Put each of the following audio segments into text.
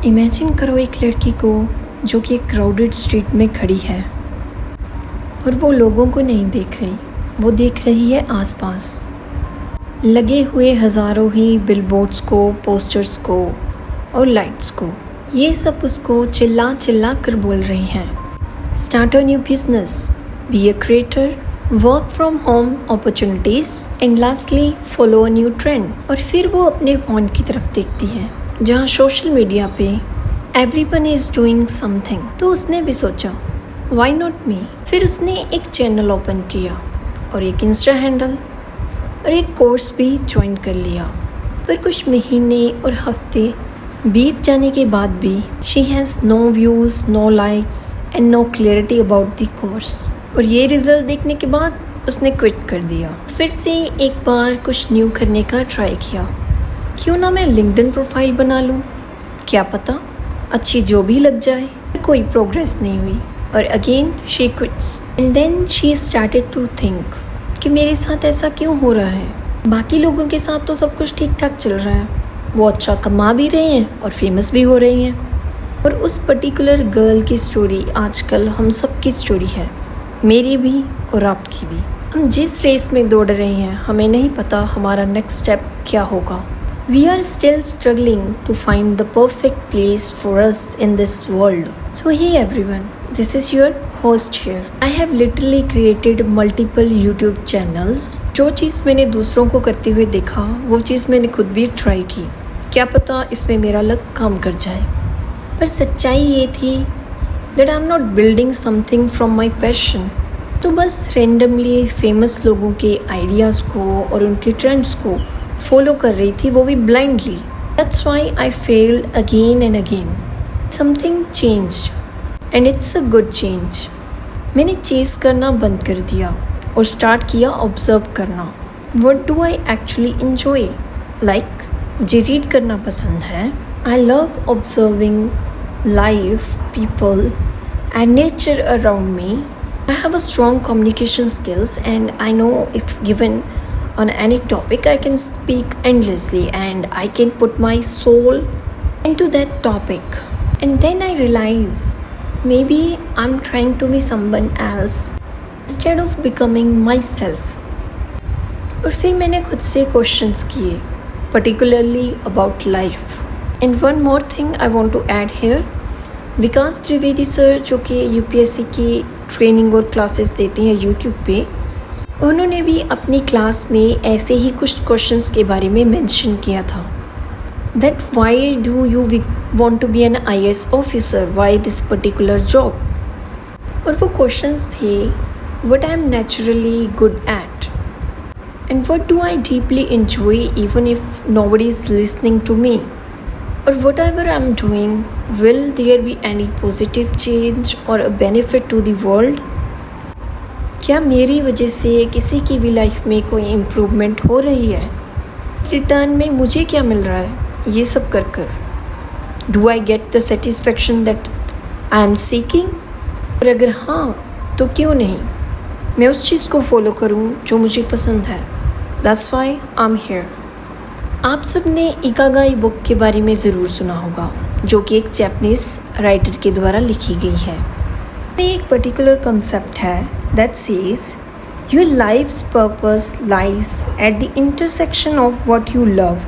Imagine करो एक लड़की को जो कि एक क्राउडेड स्ट्रीट में खड़ी है और वो लोगों को नहीं देख रही, वो देख रही है आसपास लगे हुए हज़ारों ही बिलबोर्ड्स को, पोस्टर्स को और लाइट्स को। ये सब उसको चिल्ला चिल्ला कर बोल रही हैं, start a new business, be a creator, work from home opportunities and lastly follow a new trend. और फिर वो अपने फ़ोन की तरफ देखती है जहाँ सोशल मीडिया पे एवरीवन इज़ डूइंग समथिंग। तो उसने भी सोचा व्हाई नॉट मी। फिर उसने एक चैनल ओपन किया और एक इंस्टा हैंडल और एक कोर्स भी ज्वाइन कर लिया। पर कुछ महीने और हफ्ते बीत जाने के बाद भी she has no views, no likes and no clarity about the course. और ये रिज़ल्ट देखने के बाद उसने क्विट कर दिया। फिर से एक बार कुछ न्यू करने का ट्राई किया, क्यों ना मैं लिंक्डइन प्रोफाइल बना लूँ, क्या पता अच्छी जॉब भी लग जाए। कोई प्रोग्रेस नहीं हुई और again she quits and then she started to think कि मेरे साथ ऐसा क्यों हो रहा है। बाकी लोगों के साथ तो सब कुछ ठीक ठाक चल रहा है, वो अच्छा कमा भी रहे हैं और फेमस भी हो रही हैं। और उस पर्टिकुलर गर्ल की स्टोरी आजकल हम सब की स्टोरी है, मेरी भी और आपकी भी। हम जिस रेस में दौड़ रहे हैं हमें नहीं पता हमारा नेक्स्ट स्टेप क्या होगा। We are still struggling to find the perfect place for us in this world. So hey everyone, this is your host here. I have literally created multiple YouTube channels. जो चीज़ मैंने दूसरों को करते हुए देखा वो चीज़ मैंने खुद भी ट्राई की, क्या पता इसमें मेरा लक काम कर जाए। पर सच्चाई ये थी that I'm not building something from my passion. तो बस रेंडमली फेमस लोगों के आइडियाज़ को और उनके ट्रेंड्स को फॉलो कर रही थी, वो भी blindly. That's why I failed again and again. Something changed and it's a good change. मैंने चेस करना बंद कर दिया और स्टार्ट किया ऑब्जर्व करना। What do I actually enjoy? Like मुझे रीड करना पसंद है। I love observing life, people and nature around me. I have a strong communication skills and I know if given on any topic I can speak endlessly and I can put my soul into that topic. And then I realize maybe I'm trying to be someone else instead of becoming myself. और फिर मैंने खुद से questions किए, particularly about life. And one more thing I want to add here, Vikas Trivedi sir जो कि UPSC की training और क्लासेस देते हैं YouTube पे, उन्होंने भी अपनी क्लास में ऐसे ही कुछ क्वेश्चंस के बारे में मेंशन किया था that why do you want to be an IAS officer, why this particular job. और वो क्वेश्चंस थे what I am naturally good at and what do I deeply enjoy even if nobody is listening to me, और whatever I am doing will there be any positive change और a benefit to the world. क्या मेरी वजह से किसी की भी life में कोई इम्प्रूवमेंट हो रही है? रिटर्न में मुझे क्या मिल रहा है ये सब कर कर? Do I get the satisfaction that I am seeking? और अगर हाँ तो क्यों नहीं मैं उस चीज़ को फॉलो करूँ जो मुझे पसंद है। That's why I am here. आप सब ने इकागाई बुक के बारे में ज़रूर सुना होगा, जो कि एक जैपनीज़ राइटर के द्वारा लिखी गई है। एक पर्टिकुलर कंसेप्ट है that says your life's purpose lies at the intersection of what you love,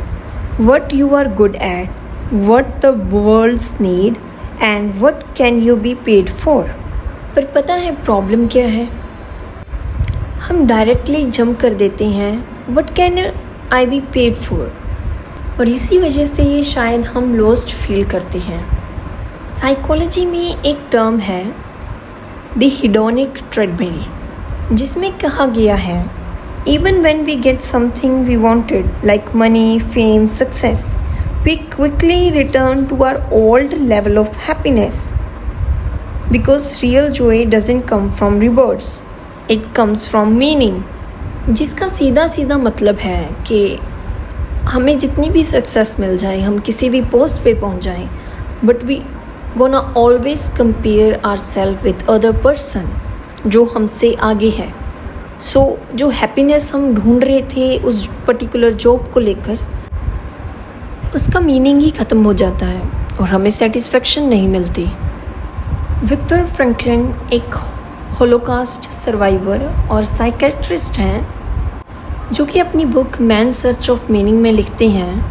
what you are good at, what the world's need and what can you be paid for. पर पता है problem क्या है? हम directly jump कर देते हैं what can I be paid for, और इसी वजह से ये शायद हम लॉस्ट फील करते हैं। साइकोलॉजी में एक टर्म है द हिडोनिक ट्रेडमिल, जिसमें कहा गया है even when we get something we wanted like money, fame, success, we quickly return to our old level of happiness because real joy doesn't come from rewards, it comes from meaning. जिसका सीधा सीधा मतलब है कि हमें जितनी भी success मिल जाए, हम किसी भी पोस्ट पे पहुंच जाएं, but we gonna always compare ourselves with other person जो हमसे आगे है। सो जो हैप्पीनेस हम ढूंढ रहे थे उस पर्टिकुलर जॉब को लेकर, उसका मीनिंग ही ख़त्म हो जाता है और हमें सेटिस्फेक्शन नहीं मिलती। विक्टर फ्रैंकलिन एक होलोकास्ट सर्वाइवर और साइकेट्रिस्ट हैं जो कि अपनी book man search of meaning में लिखते हैं,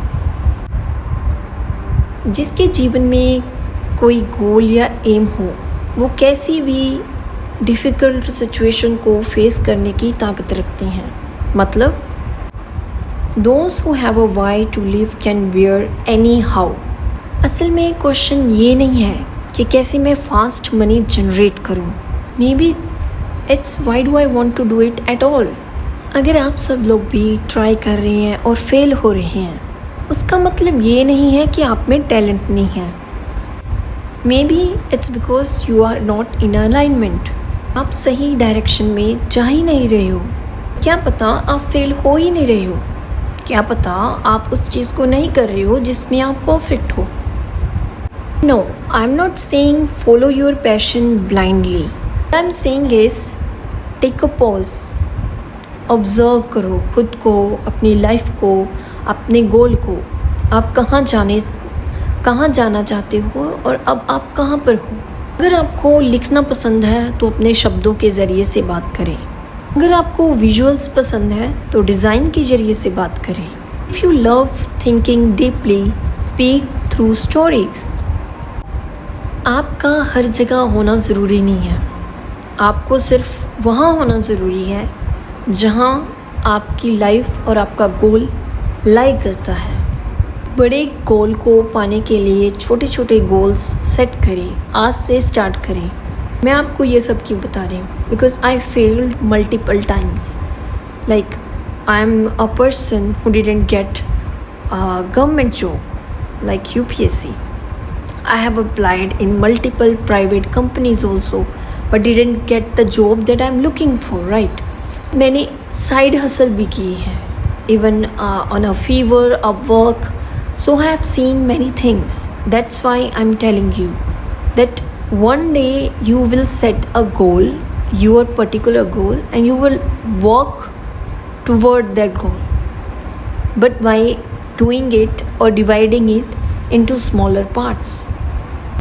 जिसके जीवन में कोई गोल या एम हो वो कैसी भी डिफ़िकल्ट सिचुएशन को फेस करने की ताकत रखते हैं। मतलब those who have a why to live can bear any how. असल में क्वेश्चन ये नहीं है कि कैसे मैं फास्ट मनी जनरेट करूं, maybe it's why do I want to do it at all. अगर आप सब लोग भी ट्राई कर रहे हैं और फेल हो रहे हैं, उसका मतलब ये नहीं है कि आप में टैलेंट नहीं है। Maybe it's because you are not in alignment. आप सही डायरेक्शन में जा ही नहीं रहे हो। क्या पता आप फेल हो ही नहीं रहे हो, क्या पता आप उस चीज़ को नहीं कर रहे हो जिसमें आप परफेक्ट हो। No, I am not saying follow your passion blindly. I am saying is take a pause, observe करो खुद को, अपनी लाइफ को, अपने गोल को। आप कहाँ जाना चाहते हो और अब आप कहाँ पर हो। अगर आपको लिखना पसंद है तो अपने शब्दों के ज़रिए से बात करें। अगर आपको विजुअल्स पसंद है तो डिज़ाइन के ज़रिए से बात करें। If you love thinking deeply, speak through stories. आपका हर जगह होना ज़रूरी नहीं है, आपको सिर्फ वहाँ होना ज़रूरी है जहाँ आपकी लाइफ और आपका गोल लाई करता है। बड़े गोल को पाने के लिए छोटे छोटे गोल्स सेट करें, आज से स्टार्ट करें। मैं आपको ये सब क्यों बता रही हूँ? Because I failed multiple times. Like I am a person who didn't get government job like UPSC. I have applied in multiple private companies also, but didn't get the job that I'm looking for, right? मैंने side hustle भी की है, even on a fever, a work. So I have seen many things. That's why I'm telling you that one day you will set a goal, your particular goal, and you will work toward that goal. But by doing it or dividing it into smaller parts.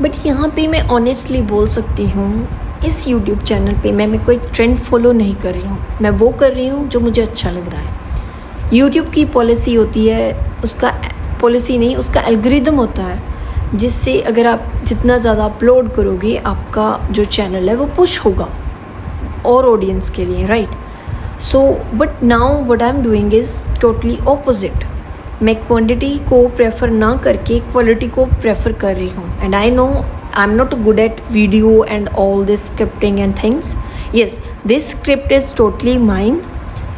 But यहाँ पे मैं honestly बोल सकती हूँ, इस YouTube channel पे मैं कोई ट्रेंड फॉलो नहीं कर रही हूँ। मैं वो कर रही हूँ जो मुझे अच्छा लग रहा है। यूट्यूब की पॉलिसी होती है, उसका पॉलिसी नहीं, उसका एल्गोरिदम होता है, जिससे अगर आप जितना ज़्यादा अपलोड करोगे आपका जो चैनल है वो पुश होगा और ऑडियंस के लिए, right? So but now what I am doing is totally opposite. मैं क्वांटिटी को प्रेफर ना करके क्वालिटी को प्रेफर कर रही हूँ। And I know I am not good at video and all this scripting and things. Yes, this script is totally mine.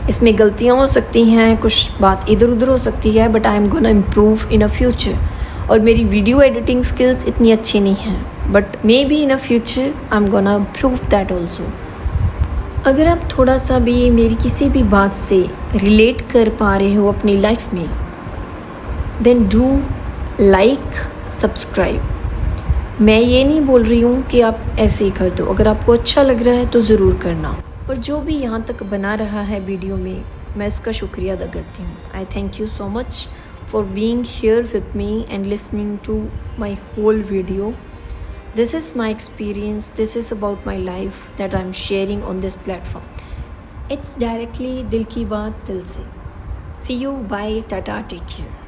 इसमें गलतियाँ हो सकती हैं, कुछ बात इधर उधर हो सकती है, but I am gonna improve in a future. और मेरी वीडियो एडिटिंग स्किल्स इतनी अच्छी नहीं हैं, but may be in a future I am gonna improve that also. अगर आप थोड़ा सा भी मेरी किसी भी बात से रिलेट कर पा रहे हो अपनी लाइफ में, देन डू लाइक, सब्सक्राइब। मैं ये नहीं बोल रही हूँ कि आप ऐसे ही कर दो, अगर आपको अच्छा लग रहा है तो ज़रूर करना। और जो भी यहाँ तक बना रहा है वीडियो में, मैं इसका शुक्रिया अदा करती हूँ। I thank you so much for being here with me and listening to my whole video. This is my experience, this is about my life that I am sharing on this platform. It's directly दिल की बात दिल से। See you, bye, tata, take care.